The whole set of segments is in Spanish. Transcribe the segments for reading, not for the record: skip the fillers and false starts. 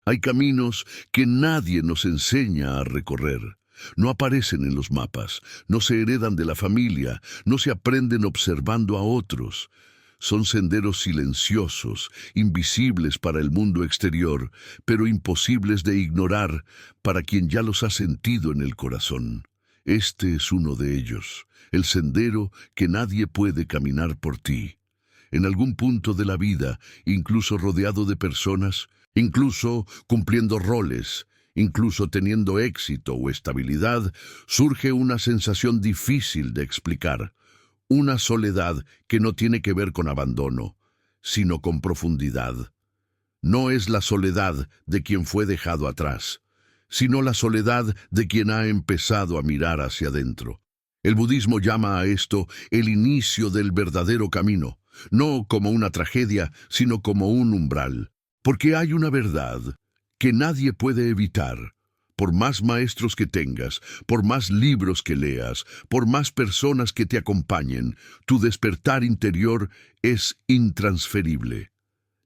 Hay caminos que nadie nos enseña a recorrer. No aparecen en los mapas, no se heredan de la familia, no se aprenden observando a otros. Son senderos silenciosos, invisibles para el mundo exterior, pero imposibles de ignorar para quien ya los ha sentido en el corazón. Este es uno de ellos, el sendero que nadie puede caminar por ti. En algún punto de la vida, incluso rodeado de personas, incluso cumpliendo roles, incluso teniendo éxito o estabilidad, surge una sensación difícil de explicar. Una soledad que no tiene que ver con abandono, sino con profundidad. No es la soledad de quien fue dejado atrás, sino la soledad de quien ha empezado a mirar hacia adentro. El budismo llama a esto el inicio del verdadero camino, no como una tragedia, sino como un umbral. Porque hay una verdad que nadie puede evitar. Por más maestros que tengas, por más libros que leas, por más personas que te acompañen, tu despertar interior es intransferible.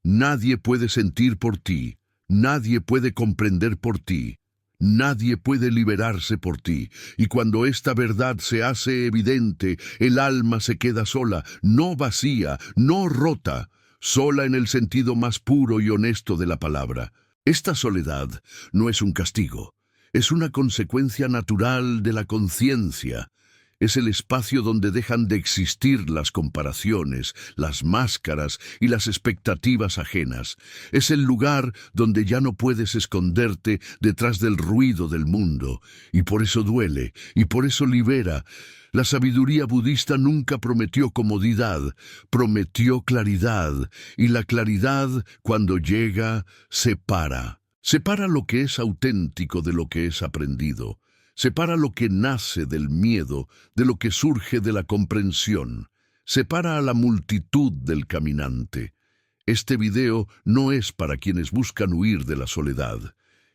Nadie puede sentir por ti, nadie puede comprender por ti, nadie puede liberarse por ti. Y cuando esta verdad se hace evidente, el alma se queda sola, no vacía, no rota, sola en el sentido más puro y honesto de la palabra. Esta soledad no es un castigo. Es una consecuencia natural de la conciencia. Es el espacio donde dejan de existir las comparaciones, las máscaras y las expectativas ajenas. Es el lugar donde ya no puedes esconderte detrás del ruido del mundo. Y por eso duele, y por eso libera. La sabiduría budista nunca prometió comodidad, prometió claridad. Y la claridad, cuando llega, separa. Separa lo que es auténtico de lo que es aprendido. Separa lo que nace del miedo de lo que surge de la comprensión. Separa a la multitud del caminante. Este video no es para quienes buscan huir de la soledad.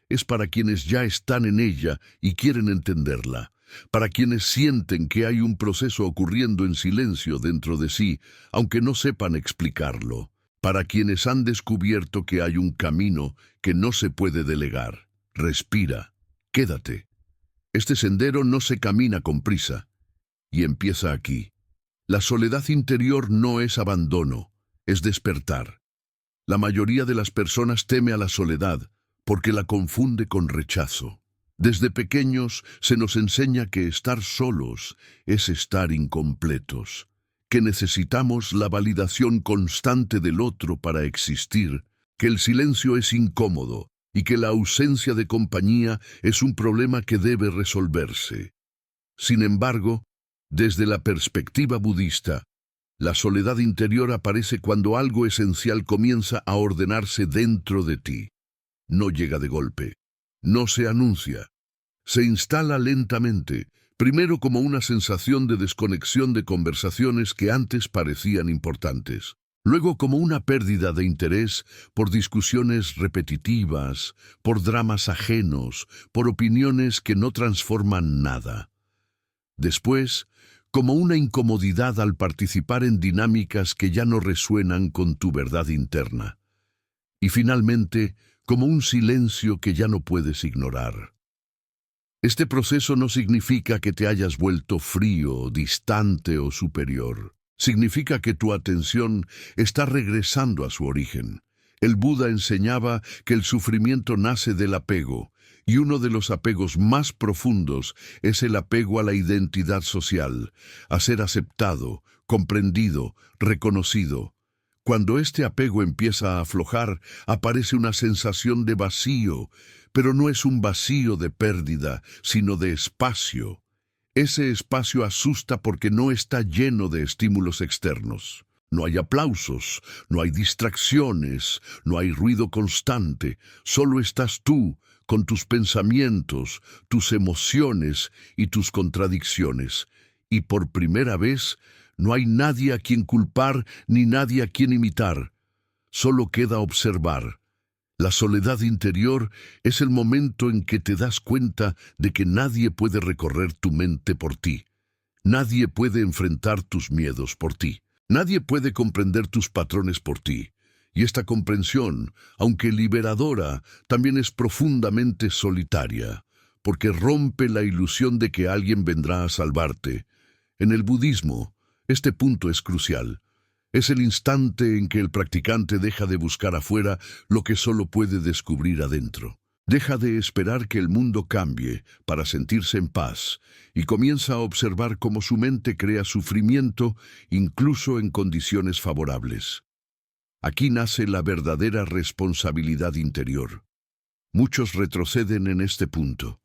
Es para quienes ya están en ella y quieren entenderla. Para quienes sienten que hay un proceso ocurriendo en silencio dentro de sí, aunque no sepan explicarlo. Para quienes han descubierto que hay un camino que no se puede delegar. Respira, quédate. Este sendero no se camina con prisa. Y empieza aquí. La soledad interior no es abandono, es despertar. La mayoría de las personas teme a la soledad porque la confunde con rechazo. Desde pequeños se nos enseña que estar solos es estar incompletos, que necesitamos la validación constante del otro para existir, que el silencio es incómodo y que la ausencia de compañía es un problema que debe resolverse. Sin embargo, desde la perspectiva budista, la soledad interior aparece cuando algo esencial comienza a ordenarse dentro de ti. No llega de golpe, no se anuncia, se instala lentamente, primero como una sensación de desconexión de conversaciones que antes parecían importantes. Luego como una pérdida de interés por discusiones repetitivas, por dramas ajenos, por opiniones que no transforman nada. Después, como una incomodidad al participar en dinámicas que ya no resuenan con tu verdad interna. Y finalmente, como un silencio que ya no puedes ignorar. Este proceso no significa que te hayas vuelto frío, distante o superior. Significa que tu atención está regresando a su origen. El Buda enseñaba que el sufrimiento nace del apego, y uno de los apegos más profundos es el apego a la identidad social, a ser aceptado, comprendido, reconocido. Cuando este apego empieza a aflojar, aparece una sensación de vacío, pero no es un vacío de pérdida, sino de espacio. Ese espacio asusta porque no está lleno de estímulos externos. No hay aplausos, no hay distracciones, no hay ruido constante. Solo estás tú, con tus pensamientos, tus emociones y tus contradicciones. Y por primera vez, no hay nadie a quien culpar ni nadie a quien imitar. Solo queda observar. La soledad interior es el momento en que te das cuenta de que nadie puede recorrer tu mente por ti. Nadie puede enfrentar tus miedos por ti. Nadie puede comprender tus patrones por ti. Y esta comprensión, aunque liberadora, también es profundamente solitaria, porque rompe la ilusión de que alguien vendrá a salvarte. En el budismo, este punto es crucial. Es el instante en que el practicante deja de buscar afuera lo que solo puede descubrir adentro. Deja de esperar que el mundo cambie para sentirse en paz y comienza a observar cómo su mente crea sufrimiento incluso en condiciones favorables. Aquí nace la verdadera responsabilidad interior. Muchos retroceden en este punto.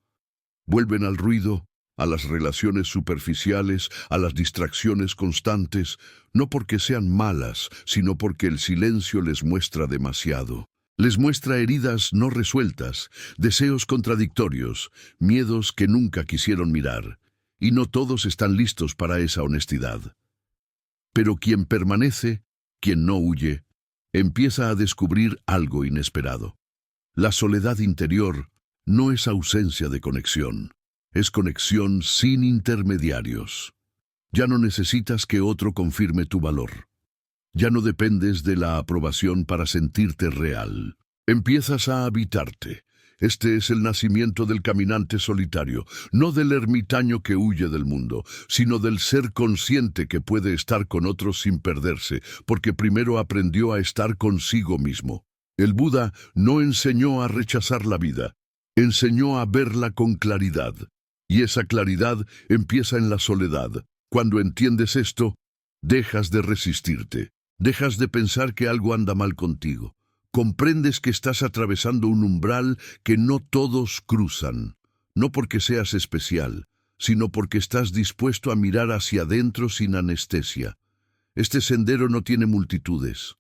Vuelven al ruido, a las relaciones superficiales, a las distracciones constantes, no porque sean malas, sino porque el silencio les muestra demasiado. Les muestra heridas no resueltas, deseos contradictorios, miedos que nunca quisieron mirar, y no todos están listos para esa honestidad. Pero quien permanece, quien no huye, empieza a descubrir algo inesperado. La soledad interior no es ausencia de conexión, es conexión sin intermediarios. Ya no necesitas que otro confirme tu valor. Ya no dependes de la aprobación para sentirte real. Empiezas a habitarte. Este es el nacimiento del caminante solitario, no del ermitaño que huye del mundo, sino del ser consciente que puede estar con otros sin perderse, porque primero aprendió a estar consigo mismo. El Buda no enseñó a rechazar la vida, enseñó a verla con claridad. Y esa claridad empieza en la soledad. Cuando entiendes esto, dejas de resistirte. Dejas de pensar que algo anda mal contigo. Comprendes que estás atravesando un umbral que no todos cruzan. No porque seas especial, sino porque estás dispuesto a mirar hacia adentro sin anestesia. Este sendero no tiene multitudes.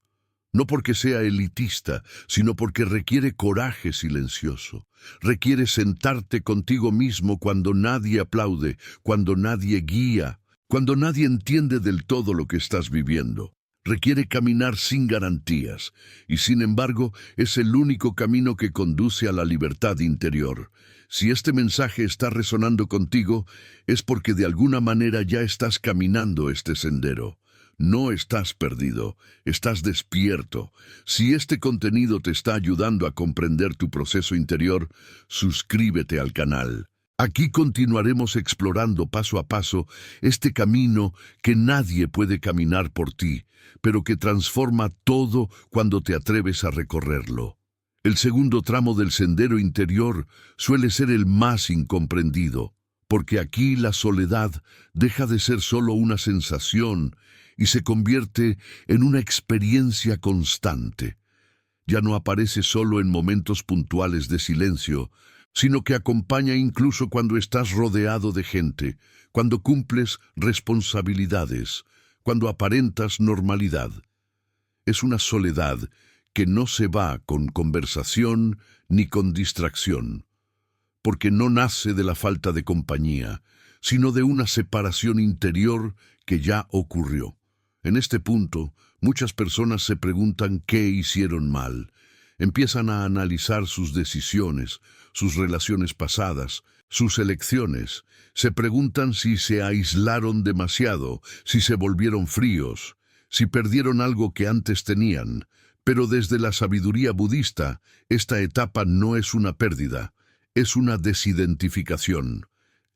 No porque sea elitista, sino porque requiere coraje silencioso. Requiere sentarte contigo mismo cuando nadie aplaude, cuando nadie guía, cuando nadie entiende del todo lo que estás viviendo. Requiere caminar sin garantías, y sin embargo es el único camino que conduce a la libertad interior. Si este mensaje está resonando contigo, es porque de alguna manera ya estás caminando este sendero. No estás perdido, estás despierto. Si este contenido te está ayudando a comprender tu proceso interior, suscríbete al canal. Aquí continuaremos explorando paso a paso este camino que nadie puede caminar por ti, pero que transforma todo cuando te atreves a recorrerlo. El segundo tramo del sendero interior suele ser el más incomprendido, porque aquí la soledad deja de ser solo una sensación y se convierte en una experiencia constante. Ya no aparece solo en momentos puntuales de silencio, sino que acompaña incluso cuando estás rodeado de gente, cuando cumples responsabilidades, cuando aparentas normalidad. Es una soledad que no se va con conversación ni con distracción, porque no nace de la falta de compañía, sino de una separación interior que ya ocurrió. En este punto, muchas personas se preguntan qué hicieron mal. Empiezan a analizar sus decisiones, sus relaciones pasadas, sus elecciones. Se preguntan si se aislaron demasiado, si se volvieron fríos, si perdieron algo que antes tenían. Pero desde la sabiduría budista, esta etapa no es una pérdida, es una desidentificación.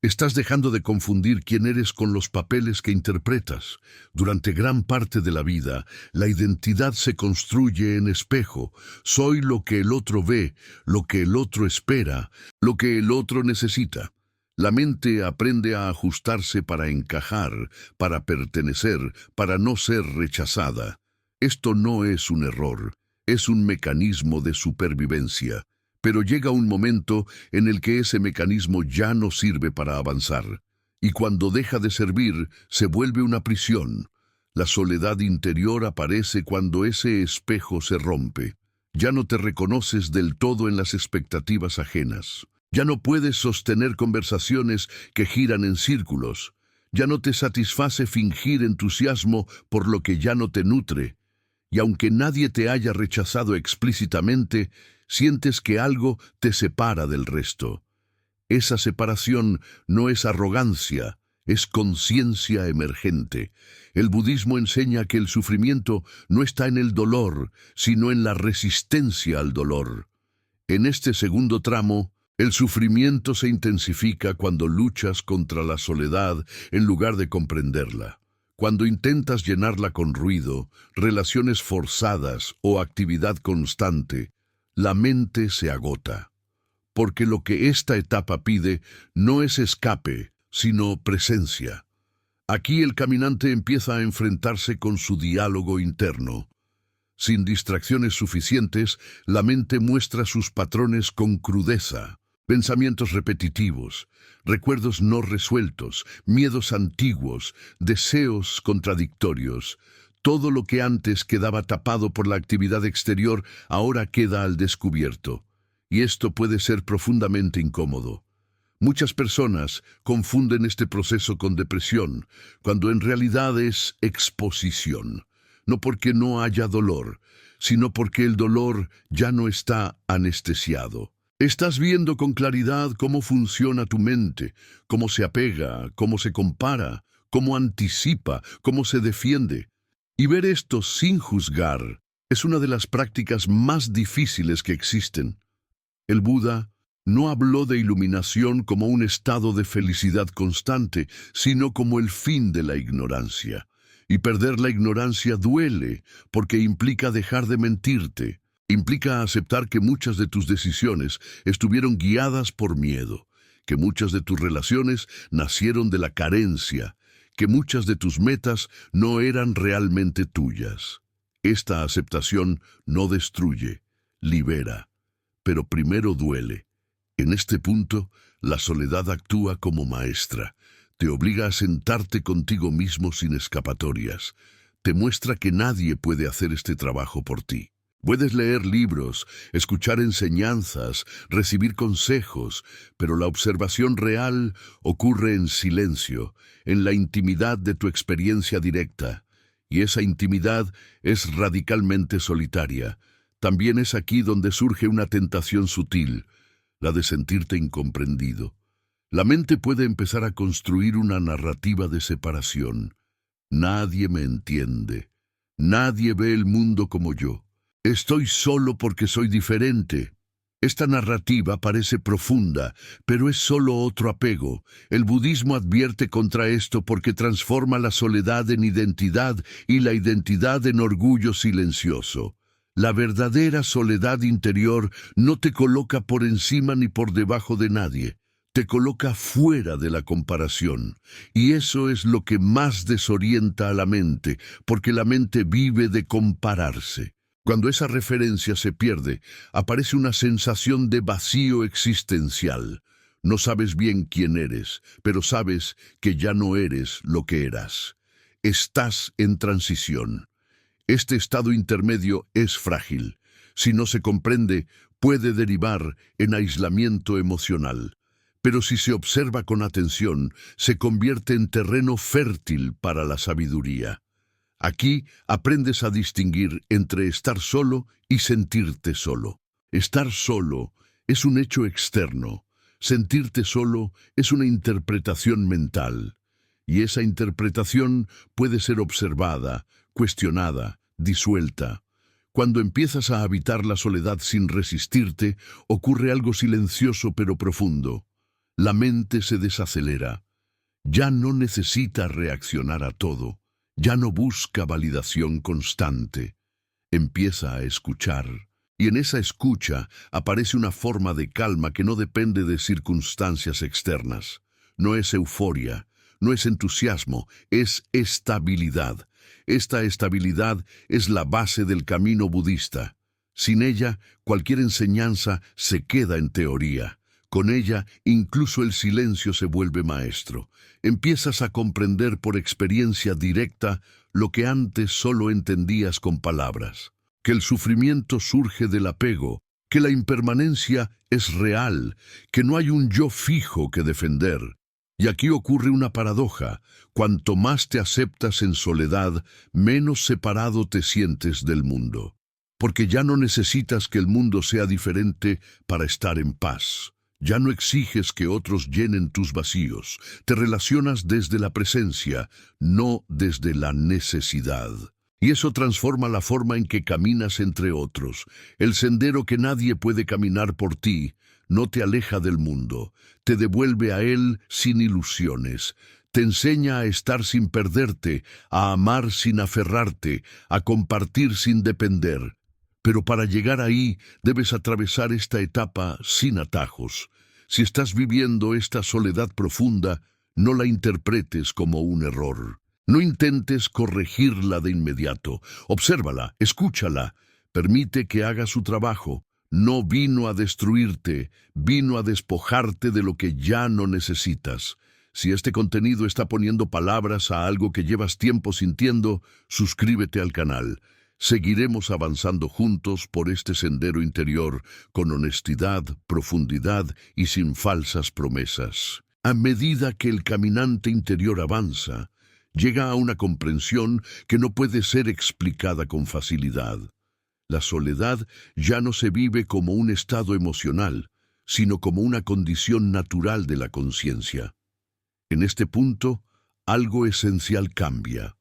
Estás dejando de confundir quién eres con los papeles que interpretas. Durante gran parte de la vida, la identidad se construye en espejo. Soy lo que el otro ve, lo que el otro espera, lo que el otro necesita. La mente aprende a ajustarse para encajar, para pertenecer, para no ser rechazada. Esto no es un error, es un mecanismo de supervivencia. Pero llega un momento en el que ese mecanismo ya no sirve para avanzar. Y cuando deja de servir, se vuelve una prisión. La soledad interior aparece cuando ese espejo se rompe. Ya no te reconoces del todo en las expectativas ajenas. Ya no puedes sostener conversaciones que giran en círculos. Ya no te satisface fingir entusiasmo por lo que ya no te nutre. Y aunque nadie te haya rechazado explícitamente, sientes que algo te separa del resto. Esa separación no es arrogancia, es conciencia emergente. El budismo enseña que el sufrimiento no está en el dolor, sino en la resistencia al dolor. En este segundo tramo, el sufrimiento se intensifica cuando luchas contra la soledad en lugar de comprenderla. Cuando intentas llenarla con ruido, relaciones forzadas o actividad constante, la mente se agota. Porque lo que esta etapa pide no es escape, sino presencia. Aquí el caminante empieza a enfrentarse con su diálogo interno. Sin distracciones suficientes, la mente muestra sus patrones con crudeza. Pensamientos repetitivos, recuerdos no resueltos, miedos antiguos, deseos contradictorios. Todo lo que antes quedaba tapado por la actividad exterior ahora queda al descubierto. Y esto puede ser profundamente incómodo. Muchas personas confunden este proceso con depresión, cuando en realidad es exposición. No porque no haya dolor, sino porque el dolor ya no está anestesiado. Estás viendo con claridad cómo funciona tu mente, cómo se apega, cómo se compara, cómo anticipa, cómo se defiende. Y ver esto sin juzgar es una de las prácticas más difíciles que existen. El Buda no habló de iluminación como un estado de felicidad constante, sino como el fin de la ignorancia. Y perder la ignorancia duele, porque implica dejar de mentirte. Implica aceptar que muchas de tus decisiones estuvieron guiadas por miedo, que muchas de tus relaciones nacieron de la carencia, que muchas de tus metas no eran realmente tuyas. Esta aceptación no destruye, libera, pero primero duele. En este punto, la soledad actúa como maestra. Te obliga a sentarte contigo mismo sin escapatorias. Te muestra que nadie puede hacer este trabajo por ti. Puedes leer libros, escuchar enseñanzas, recibir consejos, pero la observación real ocurre en silencio, en la intimidad de tu experiencia directa. Y esa intimidad es radicalmente solitaria. También es aquí donde surge una tentación sutil, la de sentirte incomprendido. La mente puede empezar a construir una narrativa de separación. Nadie me entiende. Nadie ve el mundo como yo. Estoy solo porque soy diferente. Esta narrativa parece profunda, pero es solo otro apego. El budismo advierte contra esto porque transforma la soledad en identidad y la identidad en orgullo silencioso. La verdadera soledad interior no te coloca por encima ni por debajo de nadie. Te coloca fuera de la comparación. Y eso es lo que más desorienta a la mente, porque la mente vive de compararse. Cuando esa referencia se pierde, aparece una sensación de vacío existencial. No sabes bien quién eres, pero sabes que ya no eres lo que eras. Estás en transición. Este estado intermedio es frágil. Si no se comprende, puede derivar en aislamiento emocional. Pero si se observa con atención, se convierte en terreno fértil para la sabiduría. Aquí aprendes a distinguir entre estar solo y sentirte solo. Estar solo es un hecho externo. Sentirte solo es una interpretación mental. Y esa interpretación puede ser observada, cuestionada, disuelta. Cuando empiezas a habitar la soledad sin resistirte, ocurre algo silencioso pero profundo. La mente se desacelera. Ya no necesita reaccionar a todo. Ya no busca validación constante. Empieza a escuchar. Y en esa escucha aparece una forma de calma que no depende de circunstancias externas. No es euforia, no es entusiasmo, es estabilidad. Esta estabilidad es la base del camino budista. Sin ella, cualquier enseñanza se queda en teoría. Con ella, incluso el silencio se vuelve maestro. Empiezas a comprender por experiencia directa lo que antes solo entendías con palabras. Que el sufrimiento surge del apego, que la impermanencia es real, que no hay un yo fijo que defender. Y aquí ocurre una paradoja. Cuanto más te aceptas en soledad, menos separado te sientes del mundo. Porque ya no necesitas que el mundo sea diferente para estar en paz. Ya no exiges que otros llenen tus vacíos. Te relacionas desde la presencia, no desde la necesidad. Y eso transforma la forma en que caminas entre otros. El sendero que nadie puede caminar por ti no te aleja del mundo, te devuelve a él sin ilusiones. Te enseña a estar sin perderte, a amar sin aferrarte, a compartir sin depender. Pero para llegar ahí debes atravesar esta etapa sin atajos. Si estás viviendo esta soledad profunda, no la interpretes como un error. No intentes corregirla de inmediato. Obsérvala, escúchala. Permite que haga su trabajo. No vino a destruirte, vino a despojarte de lo que ya no necesitas. Si este contenido está poniendo palabras a algo que llevas tiempo sintiendo, suscríbete al canal. Seguiremos avanzando juntos por este sendero interior, con honestidad, profundidad y sin falsas promesas. A medida que el caminante interior avanza, llega a una comprensión que no puede ser explicada con facilidad. La soledad ya no se vive como un estado emocional, sino como una condición natural de la conciencia. En este punto, algo esencial cambia.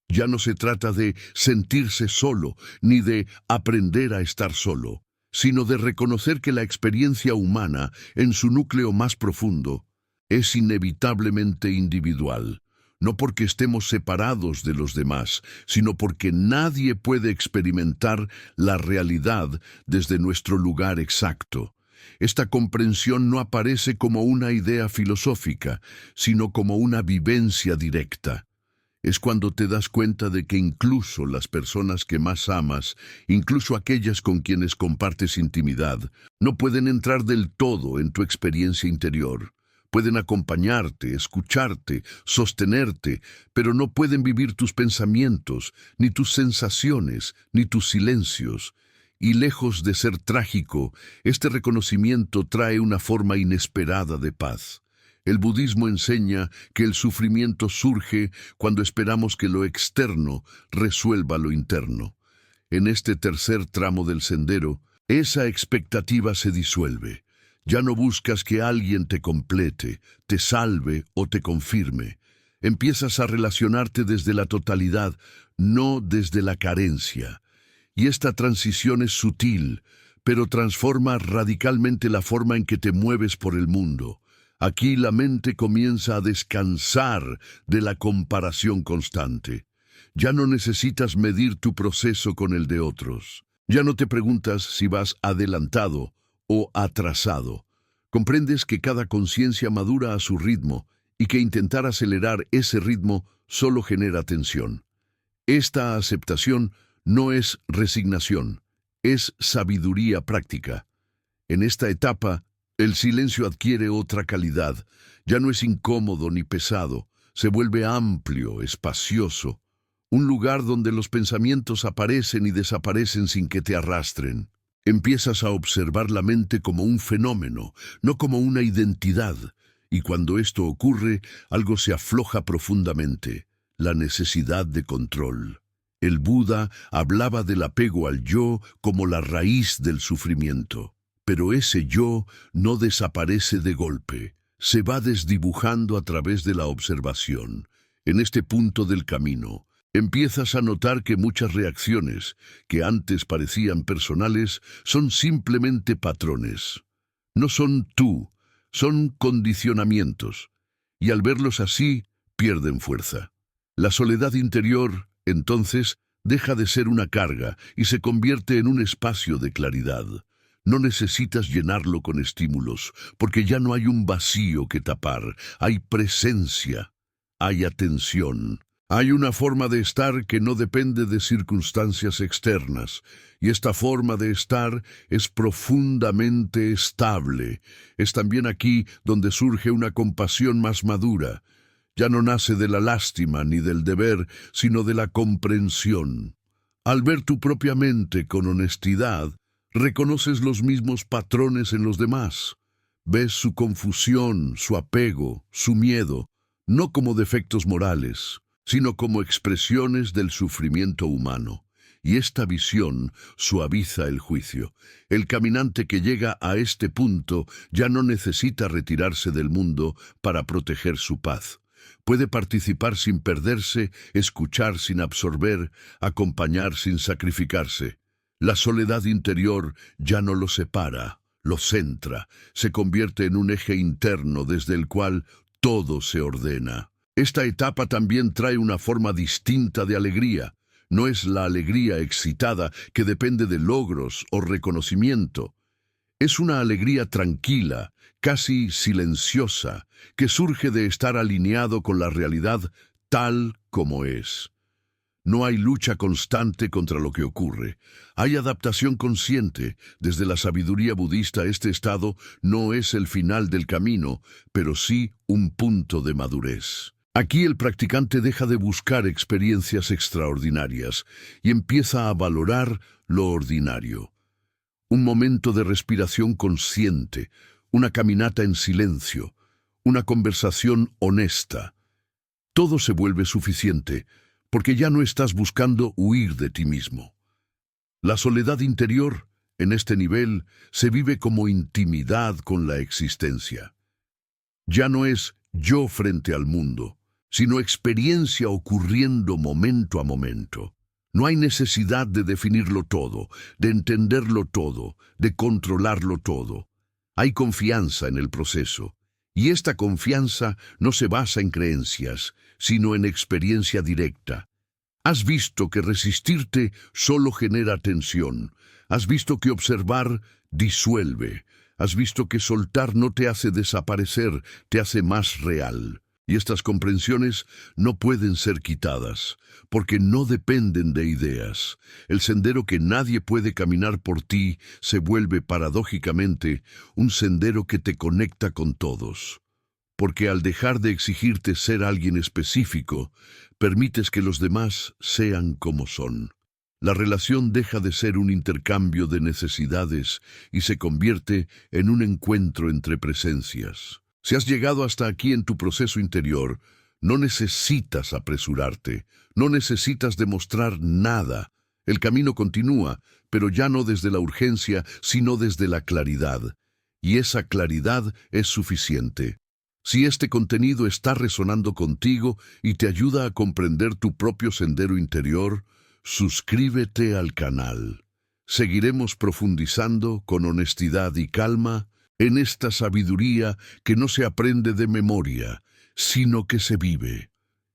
Ya no se trata de sentirse solo, ni de aprender a estar solo, sino de reconocer que la experiencia humana, en su núcleo más profundo, es inevitablemente individual. No porque estemos separados de los demás, sino porque nadie puede experimentar la realidad desde nuestro lugar exacto. Esta comprensión no aparece como una idea filosófica, sino como una vivencia directa. Es cuando te das cuenta de que incluso las personas que más amas, incluso aquellas con quienes compartes intimidad, no pueden entrar del todo en tu experiencia interior. Pueden acompañarte, escucharte, sostenerte, pero no pueden vivir tus pensamientos, ni tus sensaciones, ni tus silencios. Y lejos de ser trágico, este reconocimiento trae una forma inesperada de paz. El budismo enseña que el sufrimiento surge cuando esperamos que lo externo resuelva lo interno. En este tercer tramo del sendero, esa expectativa se disuelve. Ya no buscas que alguien te complete, te salve o te confirme. Empiezas a relacionarte desde la totalidad, no desde la carencia. Y esta transición es sutil, pero transforma radicalmente la forma en que te mueves por el mundo. Aquí la mente comienza a descansar de la comparación constante. Ya no necesitas medir tu proceso con el de otros. Ya no te preguntas si vas adelantado o atrasado. Comprendes que cada conciencia madura a su ritmo y que intentar acelerar ese ritmo solo genera tensión. Esta aceptación no es resignación, es sabiduría práctica. En esta etapa, el silencio adquiere otra calidad. Ya no es incómodo ni pesado, se vuelve amplio, espacioso. Un lugar donde los pensamientos aparecen y desaparecen sin que te arrastren. Empiezas a observar la mente como un fenómeno, no como una identidad, y cuando esto ocurre, algo se afloja profundamente, la necesidad de control. El Buda hablaba del apego al yo como la raíz del sufrimiento, pero ese yo no desaparece de golpe, se va desdibujando a través de la observación. En este punto del camino, empiezas a notar que muchas reacciones, que antes parecían personales, son simplemente patrones. No son tú, son condicionamientos, y al verlos así, pierden fuerza. La soledad interior, entonces, deja de ser una carga y se convierte en un espacio de claridad. No necesitas llenarlo con estímulos, porque ya no hay un vacío que tapar, hay presencia, hay atención. Hay una forma de estar que no depende de circunstancias externas, y esta forma de estar es profundamente estable. Es también aquí donde surge una compasión más madura. Ya no nace de la lástima ni del deber, sino de la comprensión. Al ver tu propia mente con honestidad, reconoces los mismos patrones en los demás. Ves su confusión, su apego, su miedo, no como defectos morales, sino como expresiones del sufrimiento humano. y esta visión suaviza el juicio. El caminante que llega a este punto ya no necesita retirarse del mundo para proteger su paz. Puede participar sin perderse, escuchar sin absorber, acompañar sin sacrificarse. La soledad interior ya no lo separa, lo centra, se convierte en un eje interno desde el cual todo se ordena. Esta etapa también trae una forma distinta de alegría. No es la alegría excitada que depende de logros o reconocimiento. Es una alegría tranquila, casi silenciosa, que surge de estar alineado con la realidad tal como es. No hay lucha constante contra lo que ocurre. Hay adaptación consciente. Desde la sabiduría budista, este estado no es el final del camino, pero sí un punto de madurez. Aquí el practicante deja de buscar experiencias extraordinarias y empieza a valorar lo ordinario. Un momento de respiración consciente, una caminata en silencio, una conversación honesta. Todo se vuelve suficiente, porque ya no estás buscando huir de ti mismo. La soledad interior, en este nivel, se vive como intimidad con la existencia. Ya no es yo frente al mundo, sino experiencia ocurriendo momento a momento. No hay necesidad de definirlo todo, de entenderlo todo, de controlarlo todo. Hay confianza en el proceso, y esta confianza no se basa en creencias, sino en experiencia directa. Has visto que resistirte solo genera tensión. Has visto que observar disuelve. Has visto que soltar no te hace desaparecer, te hace más real. Y estas comprensiones no pueden ser quitadas, porque no dependen de ideas. El sendero que nadie puede caminar por ti se vuelve paradójicamente un sendero que te conecta con todos. Porque al dejar de exigirte ser alguien específico, permites que los demás sean como son. La relación deja de ser un intercambio de necesidades y se convierte en un encuentro entre presencias. Si has llegado hasta aquí en tu proceso interior, no necesitas apresurarte, no necesitas demostrar nada. El camino continúa, pero ya no desde la urgencia, sino desde la claridad. Y esa claridad es suficiente. Si este contenido está resonando contigo y te ayuda a comprender tu propio sendero interior, suscríbete al canal. Seguiremos profundizando con honestidad y calma en esta sabiduría que no se aprende de memoria, sino que se vive.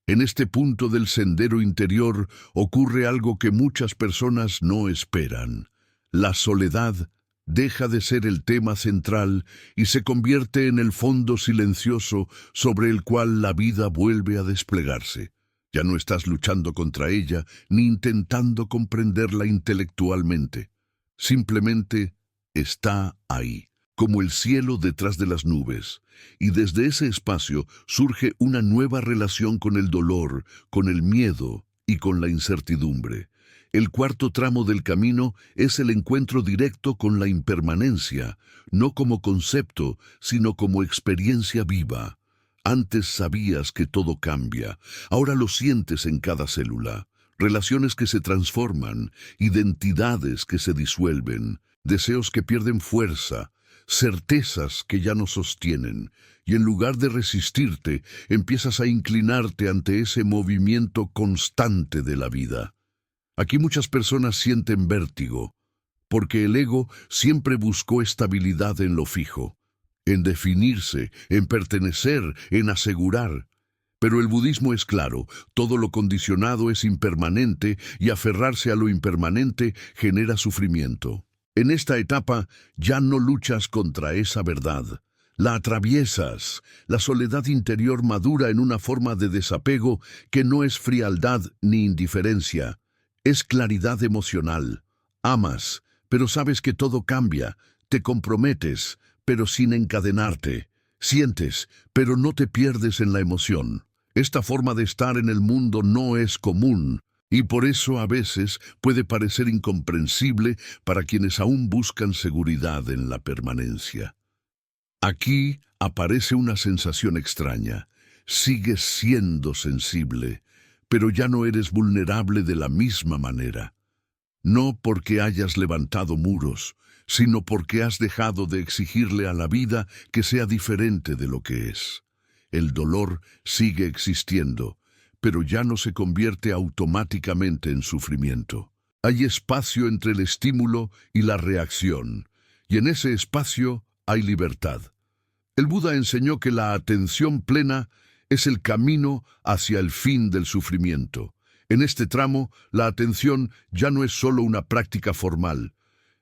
En este punto del sendero interior ocurre algo que muchas personas no esperan. La soledad deja de ser el tema central y se convierte en el fondo silencioso sobre el cual la vida vuelve a desplegarse. Ya no estás luchando contra ella ni intentando comprenderla intelectualmente. Simplemente está ahí, como el cielo detrás de las nubes, y desde ese espacio surge una nueva relación con el dolor, con el miedo y con la incertidumbre. El cuarto tramo del camino es el encuentro directo con la impermanencia, no como concepto, sino como experiencia viva. Antes sabías que todo cambia, ahora lo sientes en cada célula. Relaciones que se transforman, identidades que se disuelven, deseos que pierden fuerza, certezas que ya no sostienen, y en lugar de resistirte, empiezas a inclinarte ante ese movimiento constante de la vida. Aquí muchas personas sienten vértigo, porque el ego siempre buscó estabilidad en lo fijo, en definirse, en pertenecer, en asegurar. Pero el budismo es claro, todo lo condicionado es impermanente y aferrarse a lo impermanente genera sufrimiento. En esta etapa ya no luchas contra esa verdad, la atraviesas. La soledad interior madura en una forma de desapego que no es frialdad ni indiferencia, es claridad emocional. Amas, pero sabes que todo cambia, te comprometes, pero sin encadenarte, sientes, pero no te pierdes en la emoción. Esta forma de estar en el mundo no es común, y por eso a veces puede parecer incomprensible para quienes aún buscan seguridad en la permanencia. Aquí aparece una sensación extraña. Sigues siendo sensible, pero ya no eres vulnerable de la misma manera. no porque hayas levantado muros, sino porque has dejado de exigirle a la vida que sea diferente de lo que es. El dolor sigue existiendo, pero ya no se convierte automáticamente en sufrimiento. Hay espacio entre el estímulo y la reacción, y en ese espacio hay libertad. El Buda enseñó que la atención plena es el camino hacia el fin del sufrimiento. En este tramo, la atención ya no es solo una práctica formal,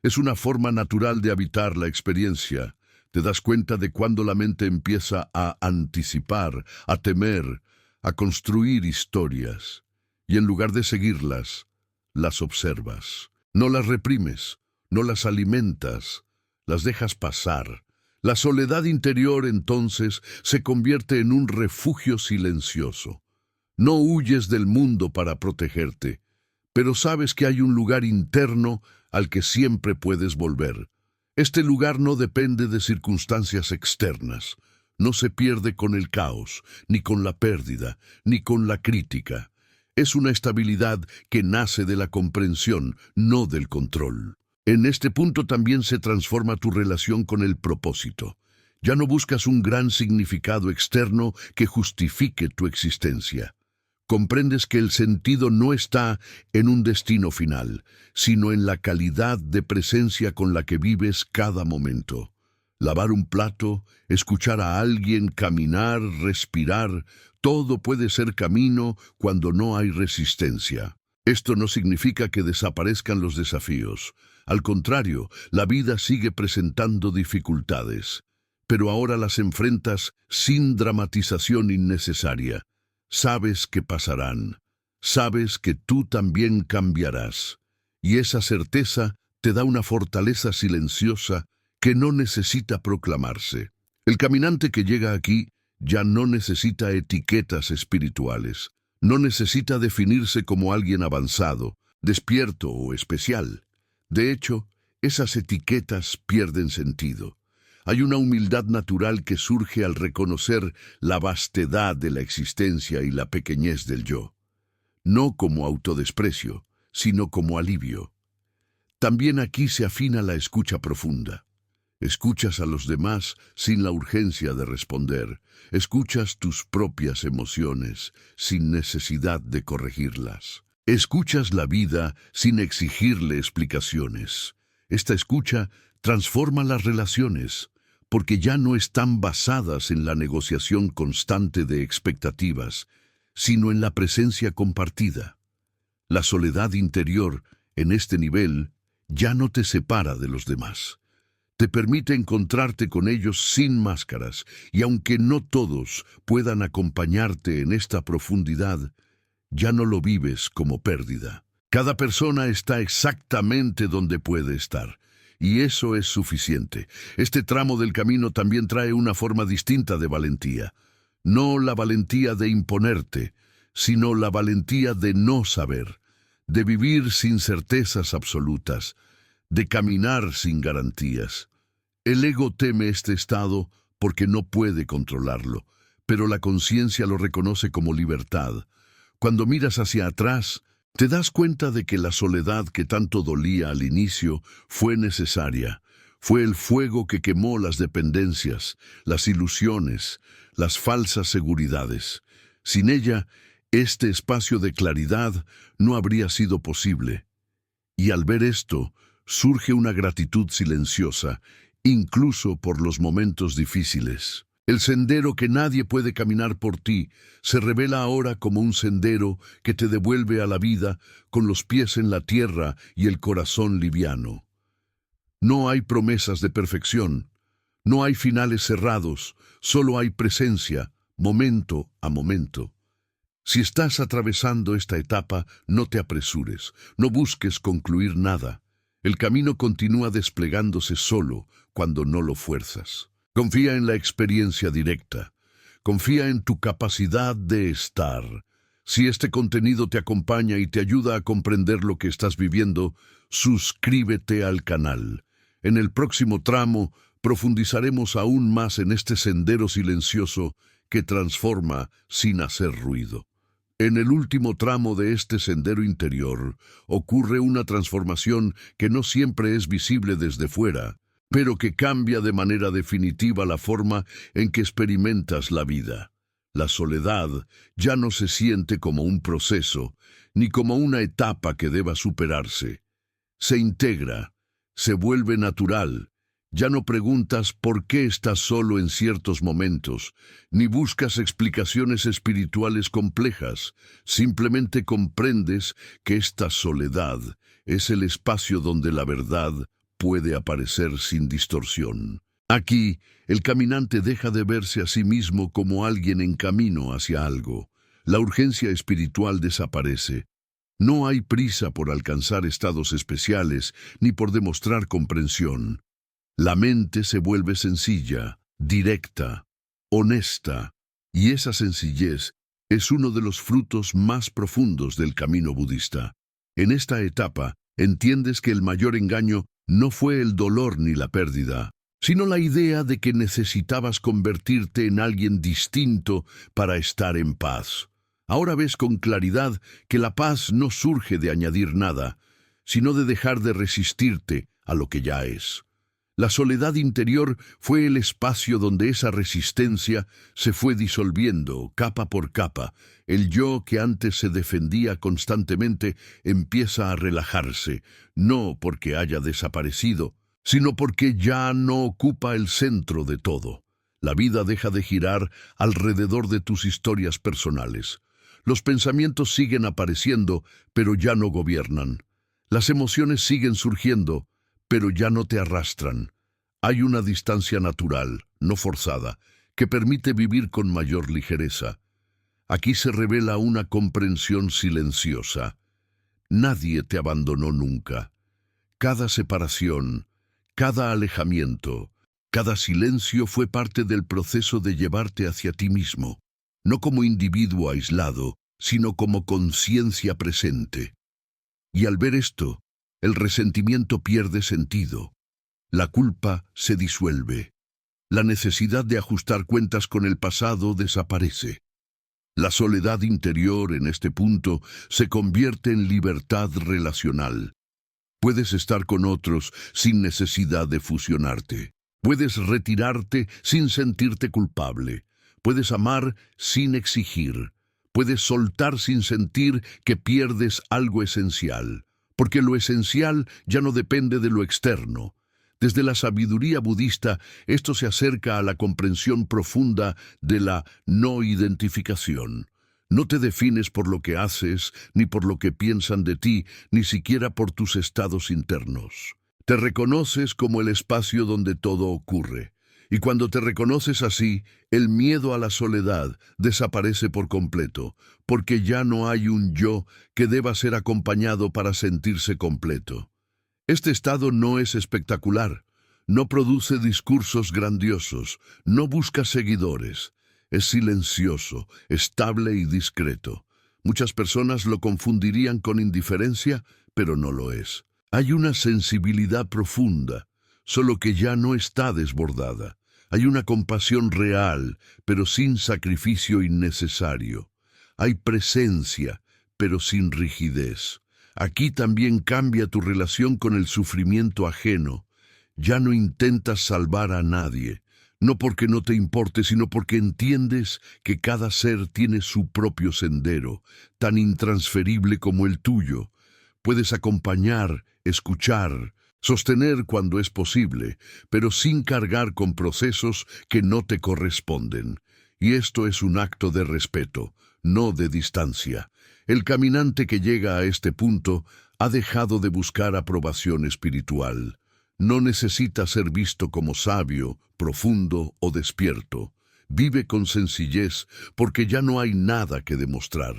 es una forma natural de habitar la experiencia. Te das cuenta de cuando la mente empieza a anticipar, a temer, a construir historias, y en lugar de seguirlas, las observas. No las reprimes, no las alimentas, las dejas pasar. La soledad interior entonces se convierte en un refugio silencioso. No huyes del mundo para protegerte, pero sabes que hay un lugar interno al que siempre puedes volver. Este lugar no depende de circunstancias externas, no se pierde con el caos, ni con la pérdida, ni con la crítica. Es una estabilidad que nace de la comprensión, no del control. En este punto también se transforma tu relación con el propósito. Ya no buscas un gran significado externo que justifique tu existencia. Comprendes que el sentido no está en un destino final, sino en la calidad de presencia con la que vives cada momento. Lavar un plato, escuchar a alguien, caminar, respirar, todo puede ser camino cuando no hay resistencia. Esto no significa que desaparezcan los desafíos. Al contrario, la vida sigue presentando dificultades, pero ahora las enfrentas sin dramatización innecesaria. Sabes que pasarán, sabes que tú también cambiarás, y esa certeza te da una fortaleza silenciosa que no necesita proclamarse. El caminante que llega aquí ya no necesita etiquetas espirituales, no necesita definirse como alguien avanzado, despierto o especial. De hecho, esas etiquetas pierden sentido. Hay una humildad natural que surge al reconocer la vastedad de la existencia y la pequeñez del yo, no como autodesprecio, sino como alivio. También aquí se afina la escucha profunda. Escuchas a los demás sin la urgencia de responder. Escuchas tus propias emociones sin necesidad de corregirlas. Escuchas la vida sin exigirle explicaciones. Esta escucha transforma las relaciones, porque ya no están basadas en la negociación constante de expectativas, sino en la presencia compartida. La soledad interior, en este nivel, ya no te separa de los demás. Te permite encontrarte con ellos sin máscaras, y aunque no todos puedan acompañarte en esta profundidad, ya no lo vives como pérdida. Cada persona está exactamente donde puede estar, y eso es suficiente. Este tramo del camino también trae una forma distinta de valentía. No la valentía de imponerte, sino la valentía de no saber, de vivir sin certezas absolutas, de caminar sin garantías. El ego teme este estado porque no puede controlarlo, pero la conciencia lo reconoce como libertad. Cuando miras hacia atrás, te das cuenta de que la soledad que tanto dolía al inicio fue necesaria. Fue el fuego que quemó las dependencias, las ilusiones, las falsas seguridades. Sin ella, este espacio de claridad no habría sido posible. Y al ver esto, surge una gratitud silenciosa, incluso por los momentos difíciles. El sendero que nadie puede caminar por ti se revela ahora como un sendero que te devuelve a la vida con los pies en la tierra y el corazón liviano. No hay promesas de perfección, no hay finales cerrados, solo hay presencia, momento a momento. Si estás atravesando esta etapa, no te apresures, no busques concluir nada. El camino continúa desplegándose solo cuando no lo fuerzas. Confía en la experiencia directa. Confía en tu capacidad de estar. Si este contenido te acompaña y te ayuda a comprender lo que estás viviendo, suscríbete al canal. En el próximo tramo profundizaremos aún más en este sendero silencioso que transforma sin hacer ruido. En el último tramo de este sendero interior ocurre una transformación que no siempre es visible desde fuera, pero que cambia de manera definitiva la forma en que experimentas la vida. La soledad ya no se siente como un proceso, ni como una etapa que deba superarse. Se integra, se vuelve natural. Ya no preguntas por qué estás solo en ciertos momentos, ni buscas explicaciones espirituales complejas. Simplemente comprendes que esta soledad es el espacio donde la verdad puede aparecer sin distorsión. Aquí, el caminante deja de verse a sí mismo como alguien en camino hacia algo. La urgencia espiritual desaparece. No hay prisa por alcanzar estados especiales ni por demostrar comprensión. La mente se vuelve sencilla, directa, honesta, y esa sencillez es uno de los frutos más profundos del camino budista. En esta etapa, entiendes que el mayor engaño no fue el dolor ni la pérdida, sino la idea de que necesitabas convertirte en alguien distinto para estar en paz. Ahora ves con claridad que la paz no surge de añadir nada, sino de dejar de resistirte a lo que ya es. La soledad interior fue el espacio donde esa resistencia se fue disolviendo capa por capa. El yo que antes se defendía constantemente empieza a relajarse, no porque haya desaparecido, sino porque ya no ocupa el centro de todo. La vida deja de girar alrededor de tus historias personales. Los pensamientos siguen apareciendo, pero ya no gobiernan. Las emociones siguen surgiendo, pero ya no te arrastran. Hay una distancia natural, no forzada, que permite vivir con mayor ligereza. Aquí se revela una comprensión silenciosa. Nadie te abandonó nunca. Cada separación, cada alejamiento, cada silencio fue parte del proceso de llevarte hacia ti mismo, no como individuo aislado, sino como conciencia presente. Y al ver esto, el resentimiento pierde sentido. La culpa se disuelve. La necesidad de ajustar cuentas con el pasado desaparece. La soledad interior en este punto se convierte en libertad relacional. Puedes estar con otros sin necesidad de fusionarte. Puedes retirarte sin sentirte culpable. Puedes amar sin exigir. Puedes soltar sin sentir que pierdes algo esencial. Porque lo esencial ya no depende de lo externo. Desde la sabiduría budista, esto se acerca a la comprensión profunda de la no identificación. No te defines por lo que haces, ni por lo que piensan de ti, ni siquiera por tus estados internos. Te reconoces como el espacio donde todo ocurre. Y cuando te reconoces así, el miedo a la soledad desaparece por completo, porque ya no hay un yo que deba ser acompañado para sentirse completo. Este estado no es espectacular, no produce discursos grandiosos, no busca seguidores. Es silencioso, estable y discreto. Muchas personas lo confundirían con indiferencia, pero no lo es. Hay una sensibilidad profunda, solo que ya no está desbordada. Hay una compasión real, pero sin sacrificio innecesario. Hay presencia, pero sin rigidez. Aquí también cambia tu relación con el sufrimiento ajeno. Ya no intentas salvar a nadie, no porque no te importe, sino porque entiendes que cada ser tiene su propio sendero, tan intransferible como el tuyo. Puedes acompañar, escuchar, sostener cuando es posible, pero sin cargar con procesos que no te corresponden. Y esto es un acto de respeto, no de distancia. El caminante que llega a este punto ha dejado de buscar aprobación espiritual. No necesita ser visto como sabio, profundo o despierto. Vive con sencillez porque ya no hay nada que demostrar.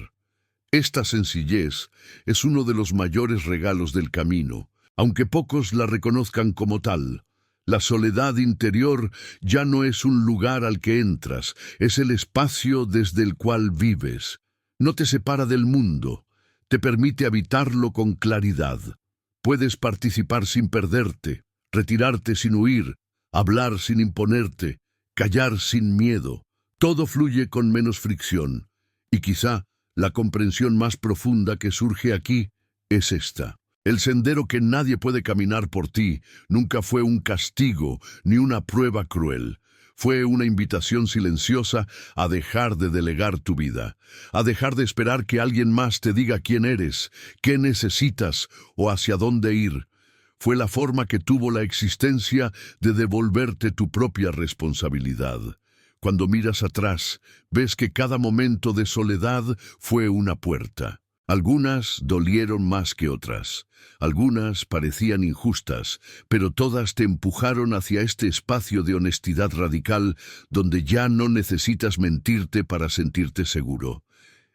Esta sencillez es uno de los mayores regalos del camino, aunque pocos la reconozcan como tal. La soledad interior ya no es un lugar al que entras, es el espacio desde el cual vives. No te separa del mundo, te permite habitarlo con claridad. Puedes participar sin perderte, retirarte sin huir, hablar sin imponerte, callar sin miedo. Todo fluye con menos fricción, y quizá La comprensión más profunda que surge aquí es esta. El sendero que nadie puede caminar por ti nunca fue un castigo ni una prueba cruel. Fue una invitación silenciosa a dejar de delegar tu vida, a dejar de esperar que alguien más te diga quién eres, qué necesitas o hacia dónde ir. Fue la forma que tuvo la existencia de devolverte tu propia responsabilidad. Cuando miras atrás, ves que cada momento de soledad fue una puerta. Algunas dolieron más que otras, algunas parecían injustas, pero todas te empujaron hacia este espacio de honestidad radical donde ya no necesitas mentirte para sentirte seguro.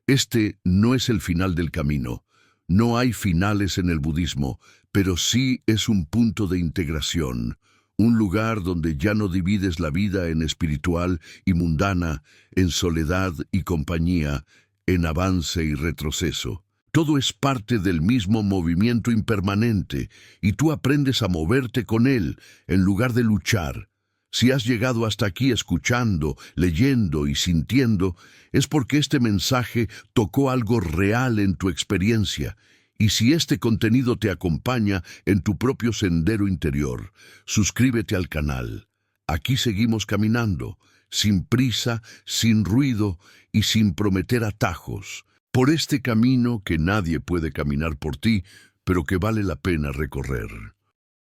Este no es el final del camino. No hay finales en el budismo, pero sí es un punto de integración, un lugar donde ya no divides la vida en espiritual y mundana, en soledad y compañía, en avance y retroceso. Todo es parte del mismo movimiento impermanente y tú aprendes a moverte con él en lugar de luchar. Si has llegado hasta aquí escuchando, leyendo y sintiendo, es porque este mensaje tocó algo real en tu experiencia. Y si este contenido te acompaña en tu propio sendero interior, suscríbete al canal. Aquí seguimos caminando, sin prisa, sin ruido y sin prometer atajos, por este camino que nadie puede caminar por ti, pero que vale la pena recorrer.